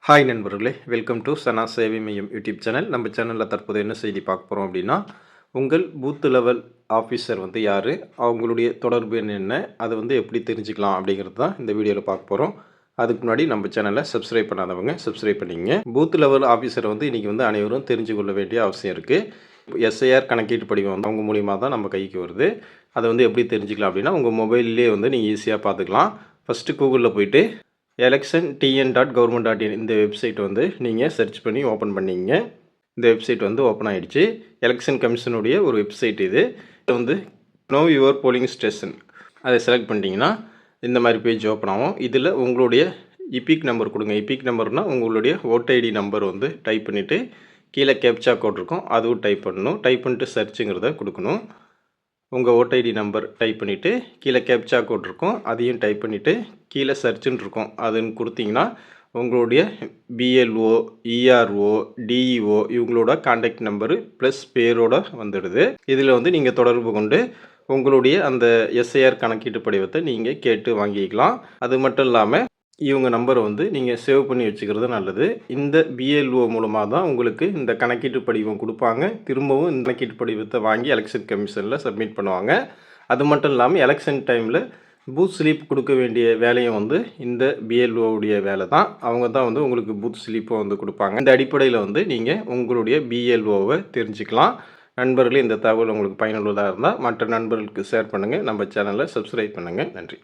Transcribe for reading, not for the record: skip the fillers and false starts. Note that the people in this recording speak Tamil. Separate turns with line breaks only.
ஹாய் நண்பர்களே, வெல்கம் டு சனா சேவை மையம் யூடியூப் சேனல். நம்ம சேனலில் தற்போது என்ன செய்தி பார்க்க போகிறோம் அப்படின்னா, உங்கள் பூத் லெவல் ஆஃபீஸர் யார், அவங்களுடைய தொடர்பு எண் என்ன, அதை எப்படி தெரிஞ்சுக்கலாம் அப்படிங்கிறது தான் இந்த வீடியோவில் பார்க்க போகிறோம். அதுக்கு முன்னாடி நம்ம சேனலை சப்ஸ்கிரைப் பண்ணாதவங்க சப்ஸ்கிரைப் பண்ணிங்க. பூத் லெவல் ஆஃபீஸரை இன்றைக்கி அனைவரும் தெரிஞ்சு கொள்ள வேண்டிய அவசியம் இருக்குது. எஸ்ஐஆர் கணக்கீட்டு படிவம் அவங்க மூலியமாக தான் நம்ம கைக்கு வருது. அதை எப்படி தெரிஞ்சுக்கலாம் அப்படின்னா, உங்கள் மொபைல்லே நீங்கள் ஈஸியாக பார்த்துக்கலாம். ஃபஸ்ட்டு கூகுளில் போய்ட்டு election.tn.government.in இந்த வெப்சைட் நீங்கள் சர்ச் பண்ணி ஓப்பன் பண்ணிங்க. இந்த வெப்சைட் ஓப்பன் ஆகிடுச்சு. எலெக்ஷன் கமிஷனுடைய ஒரு வெப்சைட் இது. நோ யுவர் போலிங் ஸ்டேஷன் அதை செலக்ட் பண்ணிட்டீங்கன்னா இந்த மாதிரி பேஜ் ஓப்பன் ஆகும். இதில் உங்களுடைய இபிக் நம்பர் கொடுங்க. இபிக் நம்பர்னால் உங்களுடைய ஓட் ஐடி நம்பர் டைப் பண்ணிவிட்டு கீழே கேப்சா கோட் இருக்கும், அதுவும் டைப் பண்ணணும். டைப் பண்ணிட்டு சர்ச்சுங்கிறத கொடுக்கணும். உங்கள் ஓட்ஐடி நம்பர் டைப் பண்ணிவிட்டு கீழே கேப்சா கோட் இருக்கும், அதையும் டைப் பண்ணிவிட்டு கீழே சர்ச்சுன்னு இருக்கும், அதுன்னு கொடுத்தீங்கன்னா உங்களுடைய பிஎல்ஓ, இஆர்ஓ, டிஇஓ இவங்களோட கான்டாக்ட் நம்பரு ப்ளஸ் பேரோட வந்துடுது. இதில் நீங்கள் தொடர்பு கொண்டு உங்களுடைய அந்த எஸ்ஐஆர் கணக்கீட்டு படிவத்தை நீங்கள் கேட்டு வாங்கிக்கலாம். அது மட்டும் இல்லாமல் இவங்க நம்பரை நீங்கள் சேவ் பண்ணி வச்சுக்கிறது நல்லது. இந்த பிஎல்ஓ மூலமாக தான் உங்களுக்கு இந்த கணக்கீட்டு படிவம் கொடுப்பாங்க. திரும்பவும் இந்த கணக்கீட்டு படிவத்தை வாங்கி எலெக்ஷன் கமிஷனில் சப்மிட் பண்ணுவாங்க. அது மட்டும் இல்லாமல் எலெக்ஷன் டைமில் பூத் ஸ்லிப் கொடுக்க வேண்டிய வேலையும் இந்த பிஎல்ஓவுடைய வேலை தான். அவங்க தான் உங்களுக்கு பூத் ஸ்லிப்பை கொடுப்பாங்க. இந்த அடிப்படையில் நீங்கள் உங்களுடைய பிஎல்ஓவை தெரிஞ்சுக்கலாம். நண்பர்களே, இந்த தகவல் உங்களுக்கு பயனுள்ளதாக இருந்தால் மற்ற நண்பர்களுக்கு ஷேர் பண்ணுங்கள். நம்ம சேனலை சப்ஸ்கிரைப் பண்ணுங்கள். நன்றி.